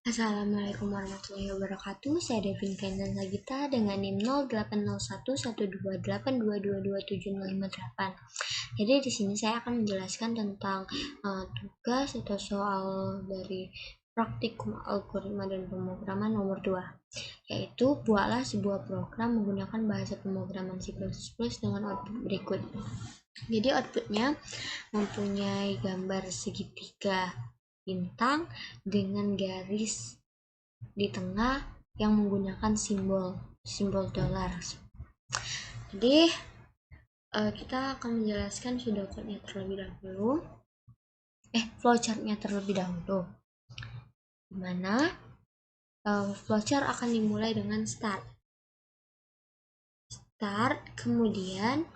Assalamualaikum warahmatullahi wabarakatuh. Saya Devin Kendall Sagita dengan NIM 08011282222758. Jadi di sini saya akan menjelaskan tentang tugas atau soal dari praktikum algoritma dan pemrograman nomor 2, yaitu buatlah sebuah program menggunakan bahasa pemrograman C++ dengan output berikut. Jadi outputnya mempunyai gambar segitiga bintang dengan garis di tengah yang menggunakan simbol dolar. Jadi kita akan menjelaskan pseudocode-nya terlebih dahulu. Flowchart-nya terlebih dahulu. Dimana flowchart akan dimulai dengan start, kemudian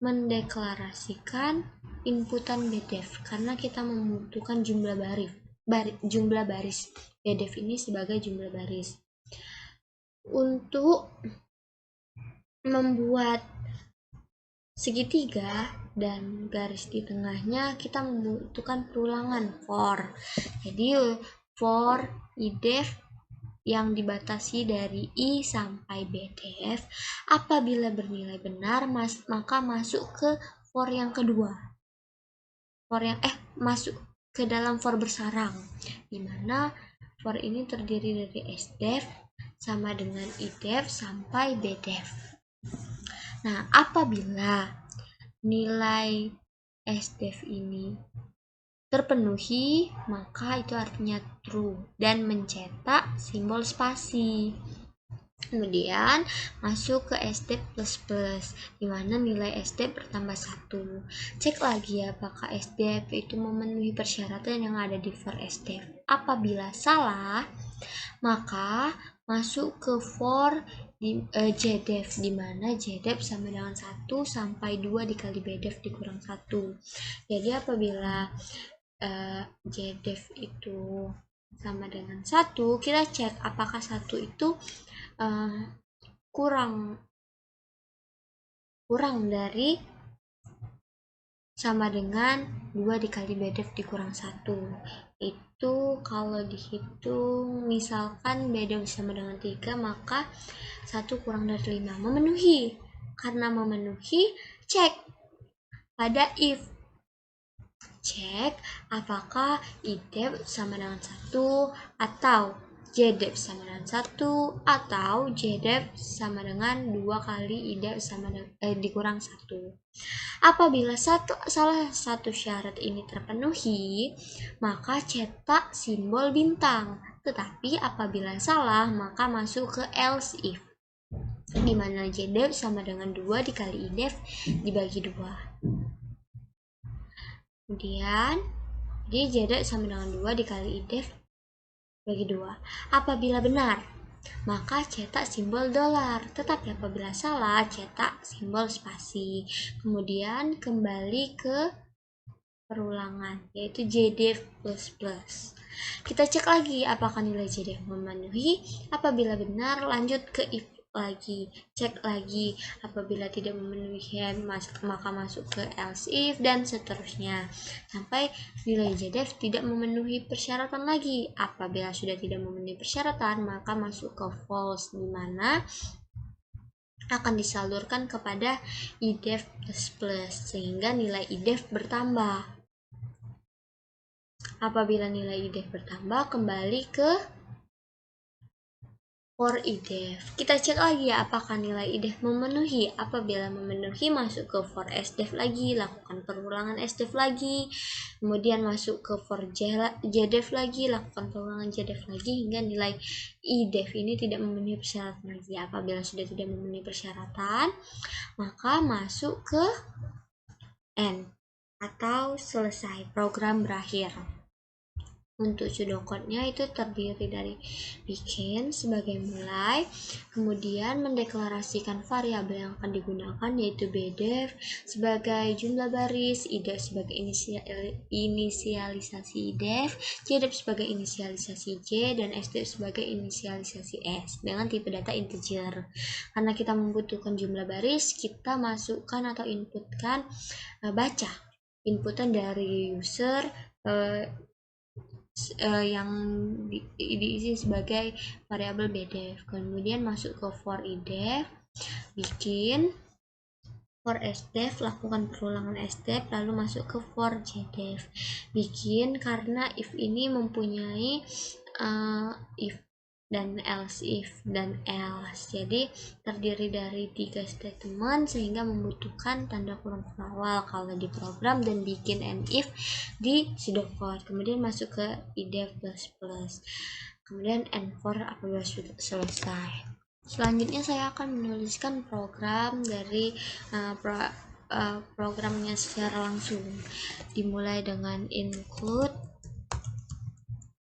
mendeklarasikan inputan BDEF karena kita membutuhkan jumlah baris. BDEF ini sebagai jumlah baris. Untuk membuat segitiga dan garis di tengahnya kita membutuhkan perulangan for. Jadi for idef yang dibatasi dari I sampai BDEF apabila bernilai benar maka masuk ke for yang kedua. Masuk ke dalam for bersarang, dimana for ini terdiri dari sdef sama dengan idef sampai bdef. Nah, apabila nilai sdef ini terpenuhi, maka itu artinya true dan mencetak simbol spasi. Kemudian masuk ke sdef plus, dimana nilai sdef bertambah 1. Cek lagi apakah sdef itu memenuhi persyaratan yang ada di for sdef. Apabila salah, maka masuk ke for jdef, dimana jdef sama dengan 1 sampai 2 dikali bdef dikurang 1. Jadi apabila jdef itu sama dengan 1, kita cek apakah 1 itu kurang dari sama dengan 2 dikali bdef dikurang 1. Itu kalau dihitung misalkan bdef sama dengan 3, maka 1 kurang dari 5 memenuhi. Karena memenuhi, cek pada if. Cek apakah idef sama dengan 1 atau jdef sama dengan 1 atau jdef sama dengan 2 kali idef sama dikurang 1. Apabila salah satu syarat ini terpenuhi, maka cetak simbol bintang. Tetapi apabila salah, maka masuk ke else if, dimana jdef sama dengan 2 dikali idef dibagi 2. Kemudian jadi jdef sama dengan 2 dikali idef bagi 2. Apabila benar, maka cetak simbol dolar. Tetapi apabila salah, cetak simbol spasi. Kemudian kembali ke perulangan, yaitu jdef plus. Kita cek lagi apakah nilai jdef memenuhi. Apabila benar, lanjut ke if lagi, cek lagi. Apabila tidak memenuhi, maka masuk ke else if dan seterusnya sampai nilai jdef tidak memenuhi persyaratan lagi. Apabila sudah tidak memenuhi persyaratan, maka masuk ke false, dimana akan disalurkan kepada idef plus sehingga nilai idef bertambah. Apabila nilai idef bertambah, kembali ke for idef. Kita cek lagi ya apakah nilai idef memenuhi. Apabila memenuhi, masuk ke for sdef lagi, lakukan perulangan sdef lagi, kemudian masuk ke for jdef lagi, lakukan perulangan jdef lagi hingga nilai idef ini tidak memenuhi persyaratan lagi. Apabila sudah tidak memenuhi persyaratan, maka masuk ke end atau selesai, program berakhir. Untuk pseudocode-nya itu terdiri dari bikin sebagai mulai, kemudian mendeklarasikan variabel yang akan digunakan yaitu bdef sebagai jumlah baris, idef sebagai inisialisasi idef, jdef sebagai inisialisasi j, dan sdef sebagai inisialisasi s dengan tipe data integer. Karena kita membutuhkan jumlah baris, kita masukkan atau inputkan inputan dari user yang diisi sebagai variabel bdef. Kemudian masuk ke for idef, bikin for sdef, lakukan perulangan sdef, lalu masuk ke for jdef, bikin, karena if ini mempunyai if dan else, if dan else, jadi terdiri dari 3 statement sehingga membutuhkan tanda kurung awal kalau di program, dan bikin and if di pseudocode. Kemudian masuk ke idef plus, kemudian and for apabila sudah selesai. Selanjutnya saya akan menuliskan program dari programnya secara langsung, dimulai dengan include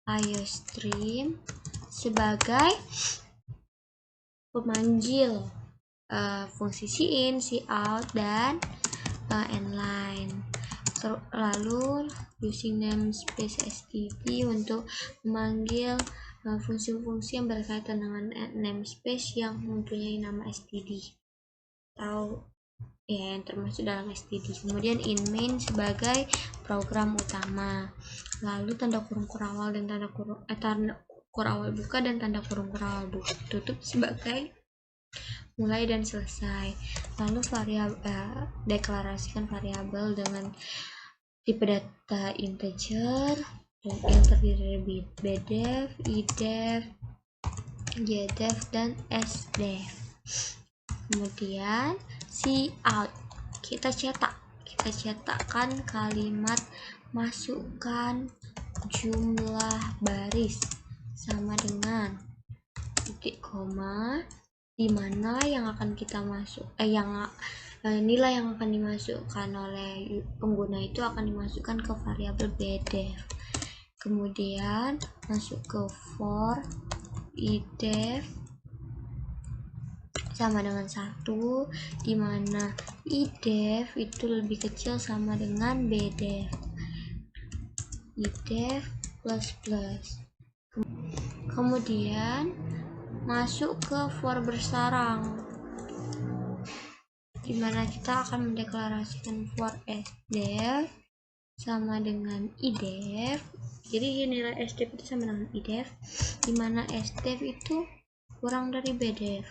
iostream sebagai pemanggil fungsi cin, cout, dan inline. Lalu using namespace std untuk memanggil fungsi-fungsi yang berkaitan dengan namespace yang mempunyai nama std atau ya yang termasuk dalam std. Kemudian in main sebagai program utama, lalu tanda kurung awal dan tanda kurung awal buka dan tanda kurung awal tutup sebagai mulai dan selesai. Lalu deklarasikan variabel dengan tipe data integer yang terdiri dari bdef, idef, jdef, dan sdef. Kemudian cout, kita cetakkan kalimat masukkan jumlah baris sama dengan titik koma, dimana yang akan kita nilai yang akan dimasukkan oleh pengguna itu akan dimasukkan ke variabel bdef. Kemudian masuk ke for idef sama dengan 1, dimana idef itu lebih kecil sama dengan bdef. Idef plus. Kemudian masuk ke for bersarang, dimana kita akan mendeklarasikan for sdef sama dengan idef. Jadi nilai sdef itu sama dengan idef, dimana sdef itu kurang dari bdef.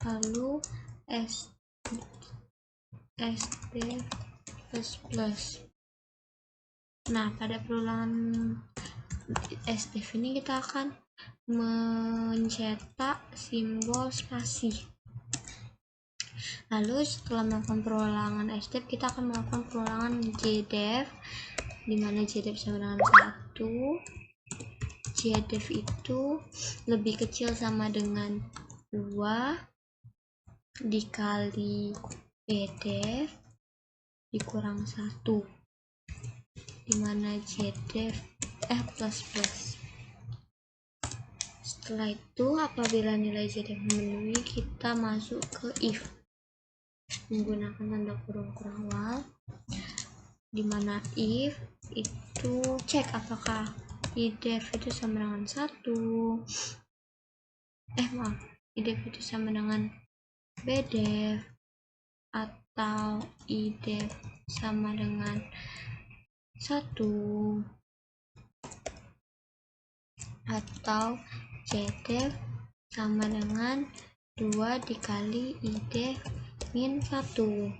Lalu sdef plus. Nah, pada perulangan sdef ini kita akan mencetak simbol spasi. Lalu setelah melakukan perulangan sdef, kita akan melakukan perulangan jdef, dimana jdef sama dengan 1. Jdef itu lebih kecil sama dengan 2 dikali bdef dikurang 1, dimana jdef plus. Setelah itu, apabila nilai jdef memenuhi, kita masuk ke if menggunakan tanda kurung awal, dimana if itu cek apakah idef itu sama dengan 1, idef itu sama dengan bdef, atau idef sama dengan 1, atau jdef sama dengan 2 dikali idef min 1.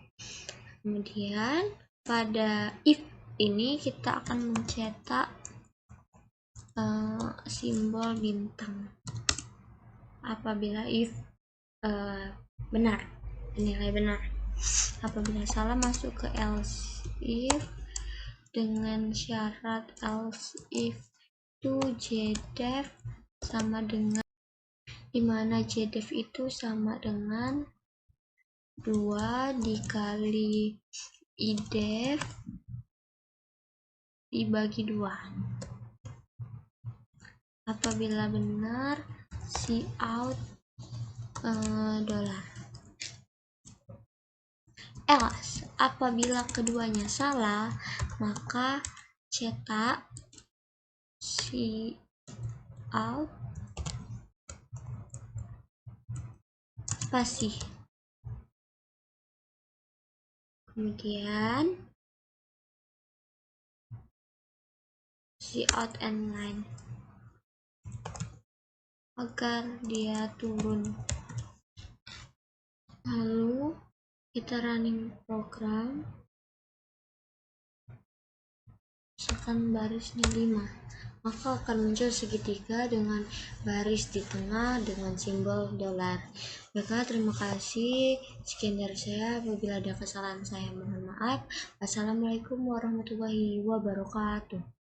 Kemudian pada if ini kita akan mencetak simbol bintang apabila if benar, nilai benar. Apabila salah, masuk ke else if dengan syarat else if itu jdef sama dengan, dimana jdef itu sama dengan 2 dikali idef dibagi 2. Apabila benar, cout $. Else, apabila keduanya salah, maka cetak cout spasi. Kemudian out and line agar dia turun. Lalu kita running program, misalkan barisnya 5, maka akan muncul segitiga dengan baris di tengah dengan simbol dolar. Baiklah, terima kasih. Sekian dari saya. Apabila ada kesalahan saya mohon maaf. Wassalamualaikum warahmatullahi wabarakatuh.